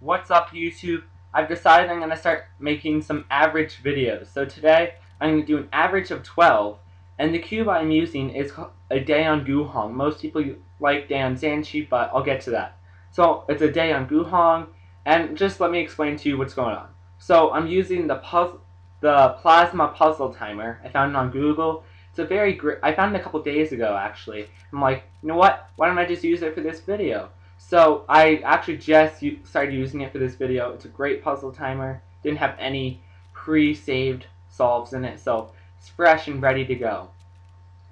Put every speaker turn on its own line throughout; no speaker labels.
What's up, YouTube? I've decided I'm going to start making some average videos. So today I'm going to do an average of 12, and the cube I'm using is a day on Guhong. Most people like day on Zanchi, but I'll get to that. So it's a day on Guhong, and just let me explain to you what's going on. So I'm using the Plasma puzzle timer. I found it on Google. It's a very great. I found it a couple days ago actually. I'm like, you know what? Why don't I just use it for this video? So I actually just started using it for this video. It's a great puzzle timer. Didn't have any pre-saved solves in it, so it's fresh and ready to go.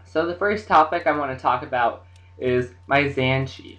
So the first topic I want to talk about is my Zanchi.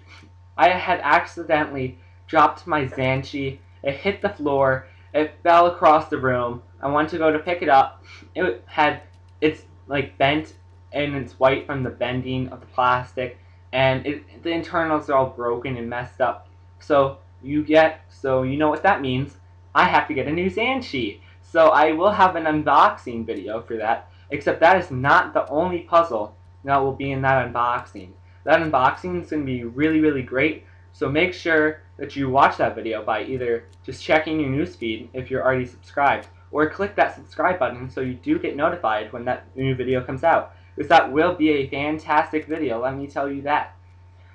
I had accidentally dropped my Zanchi. It hit the floor. It fell across the room. I went to go to pick it up. It's like bent and it's white from the bending of the plastic. And the internals are all broken and messed up. So you know what that means. I have to get a new Zanchi. So I will have an unboxing video for that. Except that is not the only puzzle that will be in that unboxing. That unboxing is going to be really, really great. So make sure that you watch that video by either just checking your newsfeed if you're already subscribed, or click that subscribe button so you do get notified when that new video comes out. Because that will be a fantastic video, let me tell you that.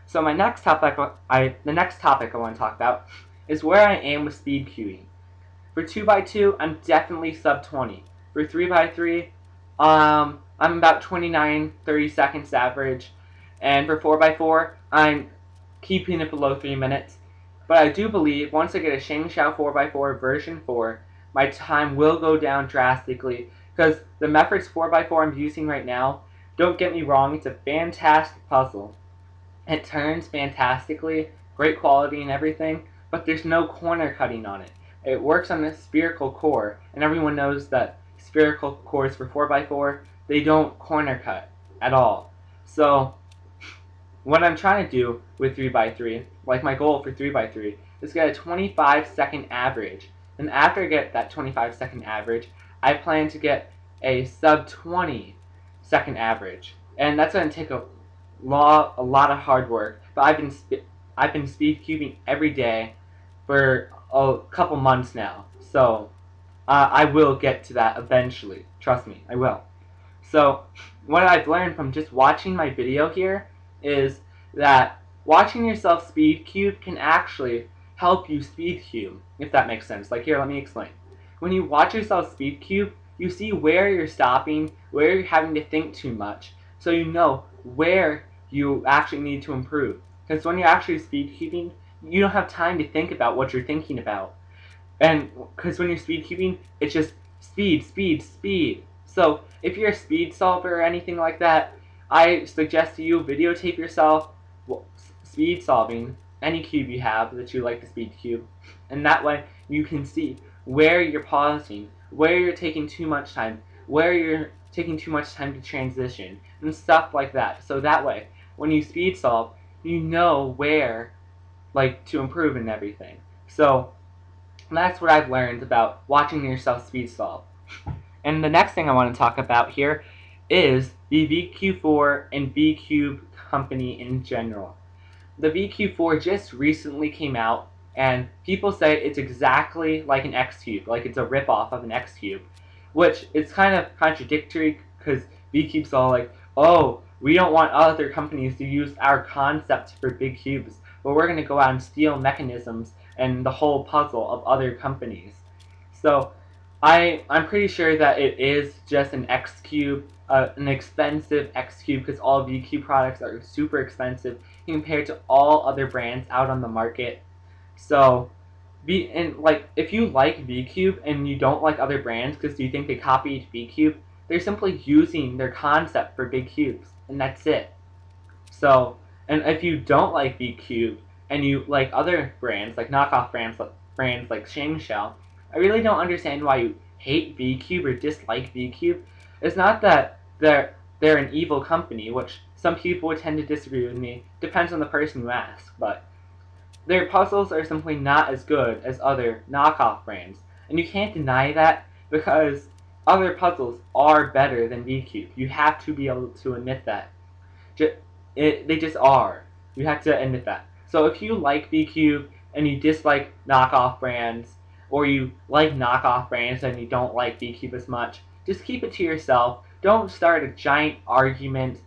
So my next topic, the next topic I want to talk about is where I am with Speedcubing. For 2x2, I'm definitely sub 20. For 3x3, I'm about 29-30 seconds average. And for 4x4, I'm keeping it below 3 minutes. But I do believe once I get a Shengshao 4x4 version 4, my time will go down drastically. Because the Mefrix 4x4 I'm using right now, don't get me wrong, it's a fantastic puzzle. It turns fantastically, great quality and everything, but there's no corner cutting on it. It works on a spherical core, and everyone knows that spherical cores for 4x4, they don't corner cut at all. So what I'm trying to do with 3x3, like my goal for 3x3, is get a 25-second average. And after I get that 25-second average, I plan to get a sub 20-second average. And that's going to take a lot of hard work. But I've been speed cubing every day for a couple months now. So I will get to that eventually. Trust me, I will. So what I've learned from just watching my video here is that watching yourself speed cube can actually help you speed cube, if that makes sense. Like here, let me explain. When you watch yourself speed cube, you see where you're stopping, where you're having to think too much, so you know where you actually need to improve. Because when you're actually speed cubing, you don't have time to think about what you're thinking about. And because when you're speed cubing, it's just speed, speed, speed. So if you're a speed solver or anything like that, I suggest to you videotape yourself speed solving any cube you have that you like to speed cube, and that way you can see where you're pausing, where you're taking too much time, where you're taking too much time to transition, and stuff like that. So that way, when you speed solve, you know where to improve and everything. So that's what I've learned about watching yourself speed solve. And the next thing I want to talk about here is the VQ4 and VCube company in general. The VQ4 just recently came out, and people say it's exactly like an X-Cube, like it's a ripoff of an X-Cube, which is kind of contradictory because VCube's all like, oh, we don't want other companies to use our concept for big cubes, but we're going to go out and steal mechanisms and the whole puzzle of other companies. So I'm pretty sure that it is just an X-Cube, an expensive X-Cube, because all VQ products are super expensive compared to all other brands out on the market. So, if you like VCube and you don't like other brands because you think they copied VCube, they're simply using their concept for big cubes, and that's it. So, and if you don't like VCube and you like other brands, like knockoff brands like Shengshao, I really don't understand why you hate VCube or dislike VCube. It's not that they're an evil company, which some people would tend to disagree with me. Depends on the person you ask, but their puzzles are simply not as good as other knockoff brands. And you can't deny that because other puzzles are better than VCube. You have to be able to admit that. They just are. You have to admit that. So if you like VCube and you dislike knockoff brands, or you like knockoff brands and you don't like Speedcube as much, just keep it to yourself. Don't start a giant argument.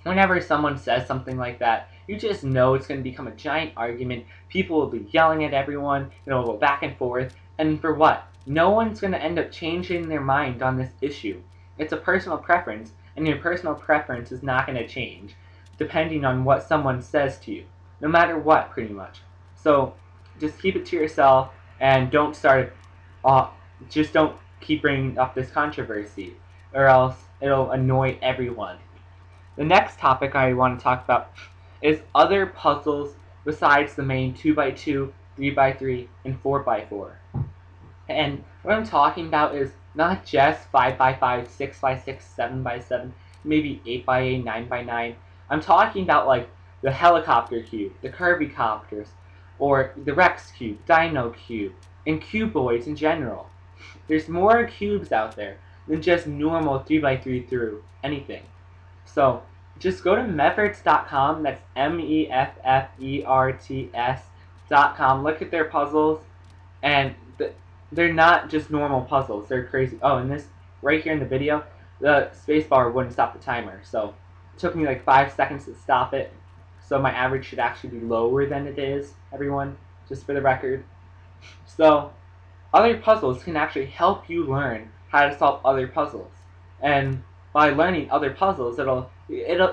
Whenever someone says something like that, you just know it's going to become a giant argument. People will be yelling at everyone, it'll go back and forth, and for what? No one's going to end up changing their mind on this issue. It's a personal preference, and your personal preference is not going to change, depending on what someone says to you. No matter what, pretty much. So, just keep it to yourself, and don't start, just don't keep bringing up this controversy, or else it'll annoy everyone. The next topic I want to talk about is other puzzles besides the main 2x2, 3x3, and 4x4. And what I'm talking about is not just 5x5, 6x6, 7x7, maybe 8x8, 9x9. I'm talking about like the helicopter cube, the Kirby copters, or the Rex cube, Dino cube, and cuboids in general. There's more cubes out there than just normal 3x3 through anything. So just go to mefferts.com, that's MEFFERTS.com, look at their puzzles, and they're not just normal puzzles, they're crazy. Oh, and this, right here in the video, the spacebar wouldn't stop the timer, so it took me like 5 seconds to stop it, so my average should actually be lower than it is, everyone, just for the record. So, other puzzles can actually help you learn how to solve other puzzles, and by learning other puzzles, it'll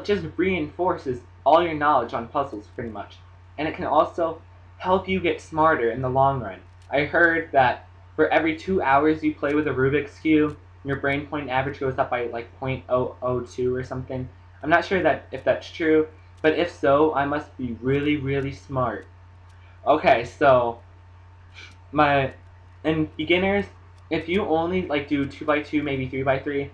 just reinforces all your knowledge on puzzles pretty much. And it can also help you get smarter in the long run. I heard that for every 2 hours you play with a Rubik's Cube, your brain point average goes up by like 0.002 or something. I'm not sure if that's true, but if so, I must be really, really smart. Okay, so in beginners, if you only like do 2x2, maybe 3x3,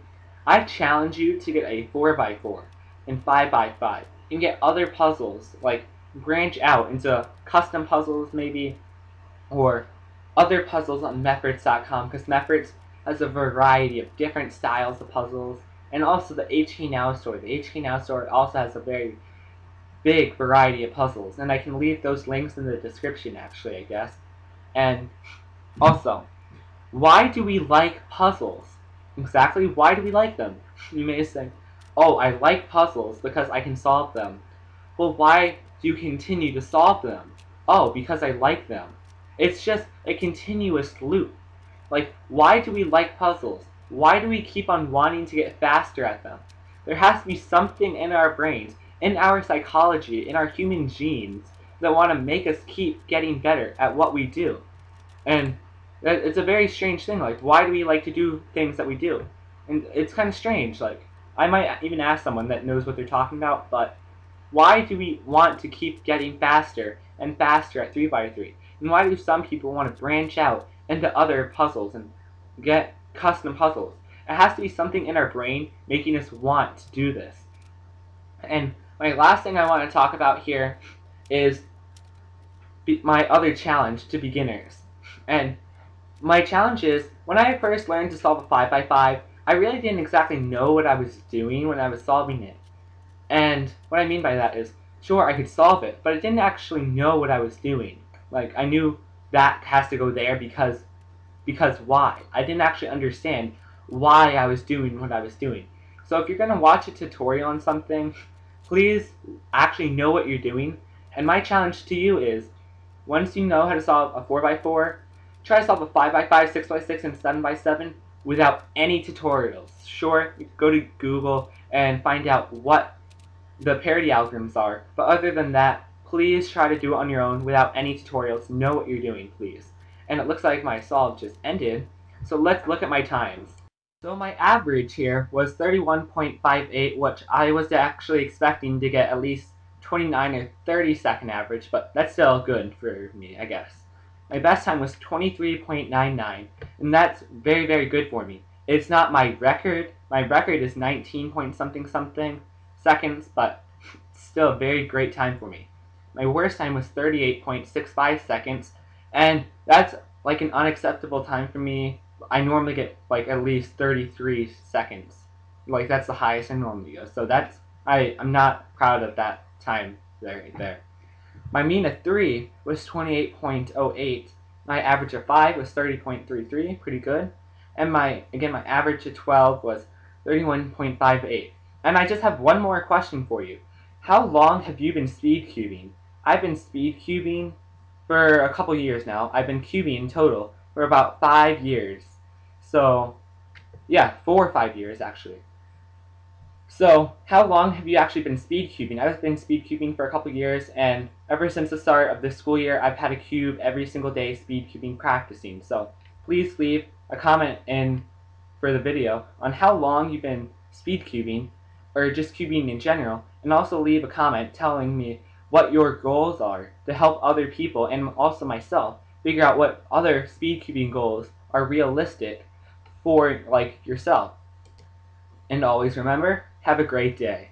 I challenge you to get a 4x4 and 5x5 and get other puzzles, like branch out into custom puzzles maybe, or other puzzles on Mefferts.com, because Mefferts has a variety of different styles of puzzles, and also the HK Now store. The HK Now store also has a very big variety of puzzles, and I can leave those links in the description actually, I guess. And also, why do we like puzzles? Exactly, why do we like them? You may say, oh, I like puzzles because I can solve them. Well, why do you continue to solve them? Oh, because I like them. It's just a continuous loop. Like, why do we like puzzles? Why do we keep on wanting to get faster at them? There has to be something in our brains, in our psychology, in our human genes, that want to make us keep getting better at what we do. And it's a very strange thing. Like, why do we like to do things that we do? And it's kind of strange. Like, I might even ask someone that knows what they're talking about, but why do we want to keep getting faster and faster at 3x3? And why do some people want to branch out into other puzzles and get custom puzzles? It has to be something in our brain making us want to do this. And my last thing I want to talk about here is my other challenge to beginners. And my challenge is, when I first learned to solve a 5x5, I really didn't exactly know what I was doing when I was solving it. And what I mean by that is, sure, I could solve it, but I didn't actually know what I was doing. Like, I knew that has to go there because why? I didn't actually understand why I was doing what I was doing. So if you're going to watch a tutorial on something, please actually know what you're doing. And my challenge to you is, once you know how to solve a 4x4, try to solve a 5x5, 6x6, and 7x7 without any tutorials. Sure, you can go to Google and find out what the parity algorithms are, but other than that, please try to do it on your own without any tutorials. Know what you're doing, please. And it looks like my solve just ended, so let's look at my times. So my average here was 31.58, which I was actually expecting to get at least 29 or 30 second average, but that's still good for me, I guess. My best time was 23.99, and that's very, very good for me. It's not my record. My record is 19 point something something seconds, but still a very great time for me. My worst time was 38.65 seconds, and that's like an unacceptable time for me. I normally get like at least 33 seconds. Like, that's the highest I normally go. So I'm not proud of that time right there. My mean of 3 was 28.08. My average of 5 was 30.33, pretty good. And my average of 12 was 31.58. And I just have one more question for you. How long have you been speed cubing? I've been speed cubing for a couple years now. I've been cubing in total for about 5 years. So, yeah, 4 or 5 years actually. So, how long have you actually been speed cubing? I've been speed cubing for a couple years, and ever since the start of this school year, I've had a cube every single day speed cubing practicing. So, please leave a comment in for the video on how long you've been speed cubing, or just cubing in general, and also leave a comment telling me what your goals are to help other people and also myself figure out what other speed cubing goals are realistic for like yourself. And always remember, have a great day.